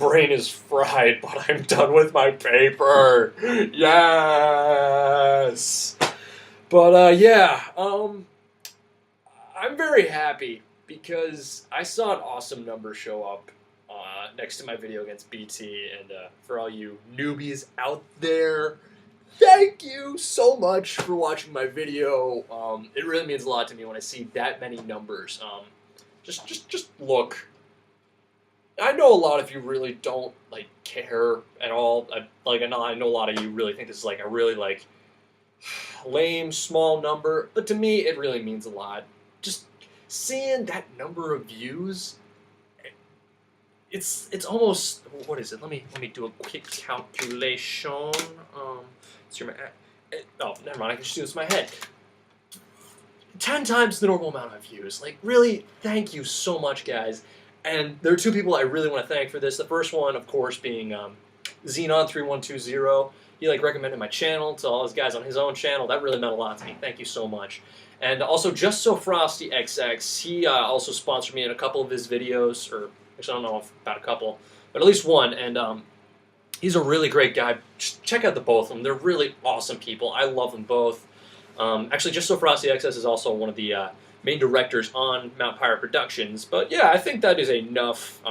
brain is fried, but I'm done with my paper. Yes. But yeah, I'm very happy because I saw an awesome number show up next to my video against BT, and for all you newbies out there, thank you so much for watching my video. It really means a lot to me when I see that many numbers. Just look. I know a lot of you really don't like care at all. I know a lot of you really think this is like a really like lame small number, but to me it really means a lot. Just seeing that number of views, it's almost, what is it? Let me do a quick calculation. Oh, never mind. I can just do this in my head. 10 times the normal amount of views. Like, really, thank you so much, guys. And there are two people I really want to thank for this. The first one, of course, being Xenon3120. He recommended my channel to all his guys on his own channel. That really meant a lot to me. Thank you so much. And also JustSoFrostyyx. He also sponsored me in a couple of his videos, or actually I don't know if about a couple, but at least one. And he's a really great guy. Just check out the both of them. They're really awesome people. I love them both. Actually, JustSoFrostyyx is also one of the main directors on Mount Pirate Productions. But yeah, I think that is enough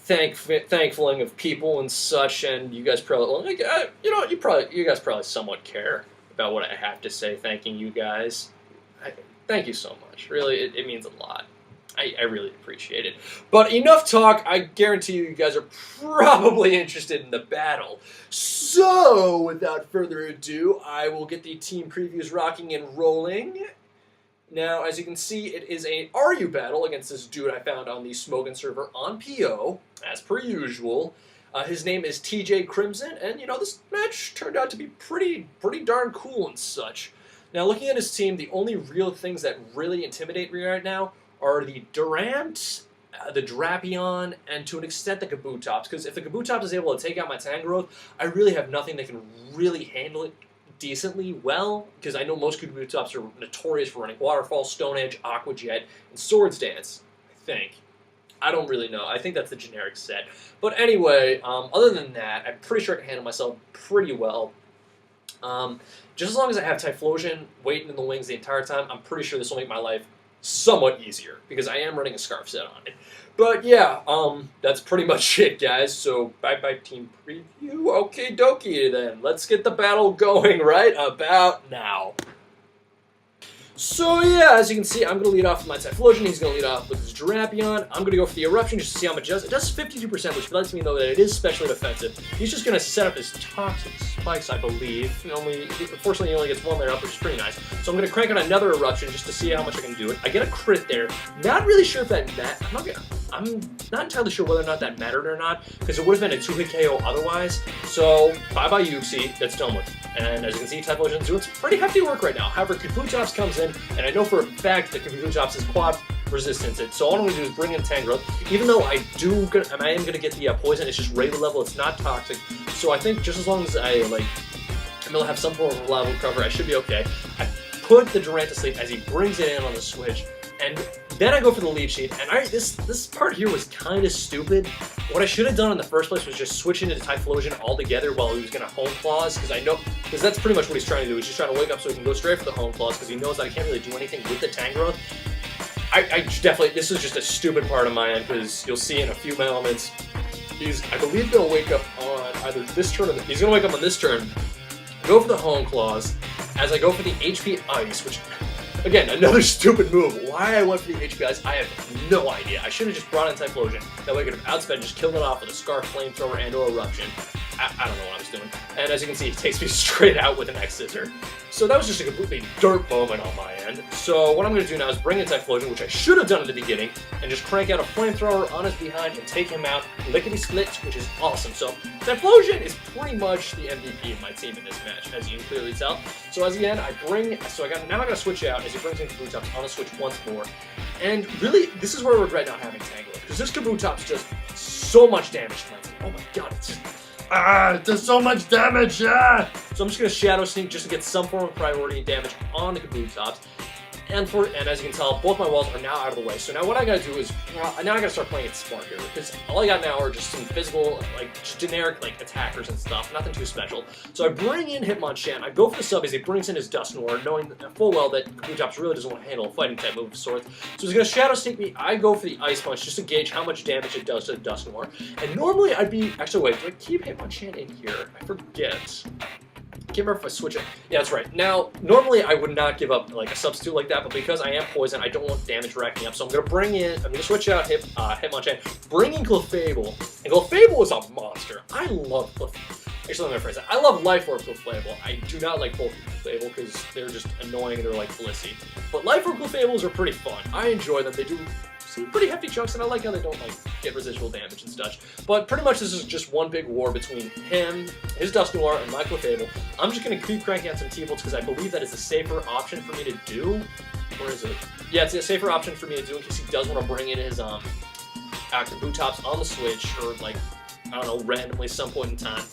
thankfuling of people and such. And you guys probably, you guys probably somewhat care about what I have to say. Thanking you guys, thank you so much. Really, it means a lot. I really appreciate it. But enough talk. I guarantee you guys are probably interested in the battle. So, without further ado, I will get the team previews rocking and rolling. Now, as you can see, it is a RU battle against this dude I found on the Smokin' server on PO, as per usual. His name is TJ Crimson, and this match turned out to be pretty darn cool and such. Now, looking at his team, the only real things that really intimidate me right now are the Durant, the Drapion, and to an extent the Kabutops. Because if the Kabutops is able to take out my Tangrowth, I really have nothing that can really handle it decently well. Because I know most Kabutops are notorious for running Waterfall, Stone Edge, Aqua Jet, and Swords Dance, I think. I don't really know. I think that's the generic set. But anyway, other than that, I'm pretty sure I can handle myself pretty well. Just as long as I have Typhlosion waiting in the wings the entire time, I'm pretty sure this will make my life somewhat easier, because I am running a Scarf set on it. But yeah, that's pretty much it, guys. So bye-bye team preview. Okie dokie then. Let's get the battle going right about now. So yeah, as you can see, I'm going to lead off with my Typhlosion. He's going to lead off with his Drapion. I'm going to go for the Eruption just to see how much it does. It does 52%, which lets me know that it is specially defensive. He's just going to set up his Toxic Spikes, I believe. Unfortunately, he only gets one layer up, which is pretty nice. So I'm going to crank on another Eruption just to see how much I can do it. I get a crit there. Not really sure if that I'm not entirely sure whether or not that mattered or not, because it would have been a 2-hit KO otherwise. So bye-bye Yuxi. That's done with. And as you can see, Typhlosion's doing some pretty hefty work right now. However, Kabutops comes in, and I know for a fact that Kabutops is quad resistance it. So all I'm going to do is bring in Tangrowth. Even though I am going to get the poison, it's just regular level, it's not toxic. So I think just as long as I'm able to have some form of reliable cover, I should be okay. I put the Durant to sleep as he brings it in on the switch, and then I go for the lead sheet, and this part here was kind of stupid. What I should have done in the first place was just switch into Typhlosion altogether while he was going to Home Claws, because that's pretty much what he's trying to do. He's just trying to wake up so he can go straight for the Home Claws, because he knows that I can't really do anything with the Tangrowth. This is just a stupid part of my end, because you'll see in a few moments, I believe going to wake up on either this turn or he's going to wake up on this turn, go for the Home Claws, as I go for the HP Ice, which, again, another stupid move. Why I went for the HP Ice, I have no idea. I should have just brought in Typhlosion. That way I could have outsped, just killed it off with a Scarf, Flamethrower, and or Eruption. I don't know what I was doing. And as you can see, he takes me straight out with an X-Scissor. So that was just a completely dirt moment on my end. So what I'm going to do now is bring in Typhlosion, which I should have done at the beginning, and just crank out a Flamethrower on his behind and take him out lickety-split, which is awesome. So Typhlosion is pretty much the MVP of my team in this match, as you can clearly tell. So as again, now I got to switch out as he brings in Kabutops on the switch once more. And really, this is where I regret not having Tangrowth, because this Kabutops does so much damage to my team. Oh my god, it's just... it does so much damage, So I'm just going to Shadow Sneak just to get some form of priority and damage on the Kabutops. And as you can tell, both my walls are now out of the way. So now what I gotta do is, now I gotta start playing it smart here, because all I got now are just some physical, like, just generic, like, attackers and stuff, nothing too special. So I bring in Hitmonchan, I go for the sub as he brings in his Dusknoir, knowing full well that Kabutops really doesn't want to handle a fighting type move of sorts. So he's gonna Shadow Sneak me, I go for the Ice Punch just to gauge how much damage it does to the Dusknoir. And normally I'd be, actually wait, do I keep Hitmonchan in here? I forget. I can't remember if I switch it. Yeah, that's right. Now, normally I would not give up like a substitute like that, but because I am poison, I don't want damage racking up. So I'm gonna switch out Hitmonchan, bring in Clefable, and Clefable is a monster. I love Clefable. Actually, let me rephrase that. I love Life Orb Clefable. I do not like both Clefable because they're just annoying and they're like blissy. But Life Orb Clefables are pretty fun. I enjoy them. They do some pretty hefty chunks, and I like how they don't like get residual damage and such. But pretty much this is just one big war between him, his Dusknoir, and my Clefable. I'm just gonna keep cranking out some T-Bolts because I believe that is a safer option for me to do. Where is it? Yeah, it's a safer option for me to do in case he does want to bring in his active Kabutops on the switch or like, I don't know, randomly some point in time.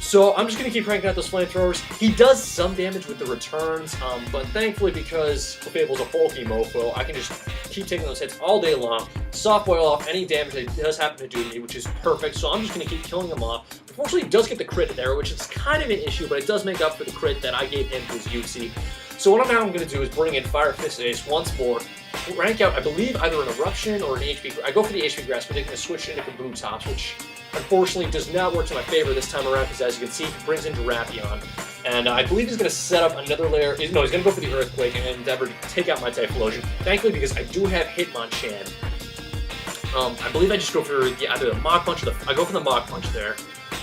So I'm just going to keep cranking out those flamethrowers. He does some damage with the returns, but thankfully because Clefable's a bulky mofo, I can just keep taking those hits all day long, soft boil off any damage that he does happen to do to me, which is perfect, so I'm just going to keep killing him off. Unfortunately, he does get the crit there, which is kind of an issue, but it does make up for the crit that I gave him to his UC. So what I'm going to do is bring in Fire Fist Ace once more, rank out, I believe, either an Eruption or an HP. I go for the HP Grass, but they're going to switch into Kabutops, which unfortunately does not work to my favor this time around, because as you can see, he brings in Drapion. And I believe he's going to set up another layer. No, he's going to go for the Earthquake and endeavor to take out my Typhlosion. Thankfully, because I do have Hitmonchan, I believe I just go for either the Mach Punch or I go for the Mach Punch there.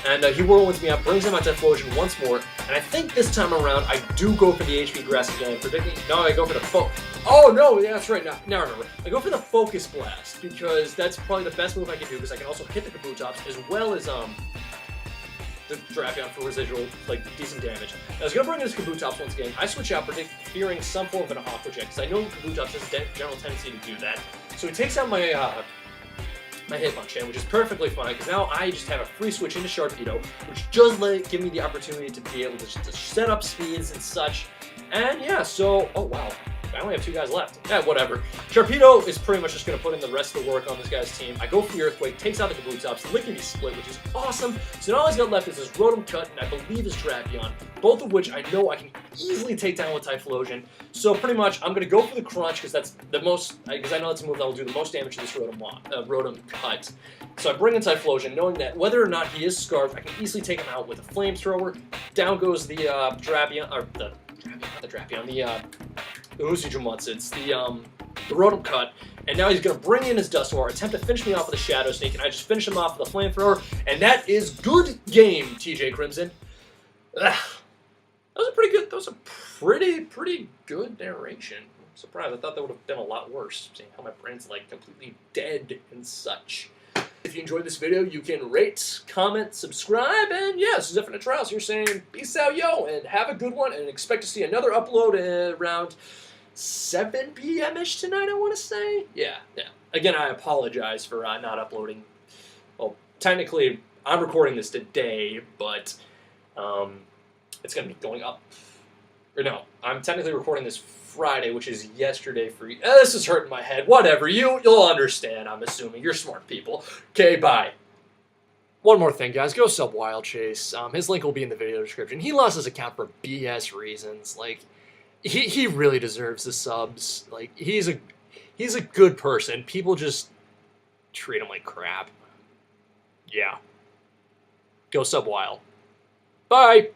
And he whirlwinds me up, brings in my Typhlosion once more, and I think this time around I do go for the HP Grass again, predicting. No, I go for the Oh no, yeah, that's right. Now I remember. I go for the Focus Blast because that's probably the best move I can do because I can also hit the Kabutops as well as the Drapion for residual, like decent damage. I was gonna bring in his Kabutops once again. I switch out, fearing some form of an Aqua Jet because I know Kabutops has a general tendency to do that. So he takes out my Hitmonchan, which is perfectly fine, because now I just have a free switch into Sharpedo, which does give me the opportunity to be able to set up speeds and such. And yeah, so, oh wow, I only have 2 guys left. Yeah, whatever. Sharpedo is pretty much just going to put in the rest of the work on this guy's team. I go for the Earthquake, takes out the Kabutops, Lickety Split, which is awesome. So now all he's got left is his Rotom Cut, and I believe his Drapion, both of which I know I can easily take down with Typhlosion. So pretty much, I'm going to go for the Crunch, because that's the most, because I know that's a move that will do the most damage to this Rotom Cut. So I bring in Typhlosion, knowing that whether or not he is Scarfed, I can easily take him out with a Flamethrower. Down goes the Drapion, or the Uzi it's the Rotom Cut, and now he's going to bring in his Dusknoir, attempt to finish me off with a Shadow Sneak, and I just finish him off with a Flamethrower, and that is good game, TJ Crimson. That was a pretty good, pretty good narration. I'm surprised, I thought that would have been a lot worse, seeing how my brain's like completely dead and such. If you enjoyed this video, you can rate, comment, subscribe, and yeah, this is Infinite Trials. You're saying peace out, yo, and have a good one, and expect to see another upload around 7 p.m.-ish tonight, I want to say. Yeah. Again, I apologize for not uploading. Well, technically, I'm recording this today, but it's going to be going up. Or no, I'm technically recording this Friday, which is yesterday for you. This is hurting my head. Whatever. You'll understand, I'm assuming. You're smart people. Okay, bye. One more thing, guys. Go sub Wilechase. His link will be in the video description. He lost his account for BS reasons. Like, he really deserves the subs. Like, he's a good person. People just treat him like crap. Yeah. Go sub Wile. Bye.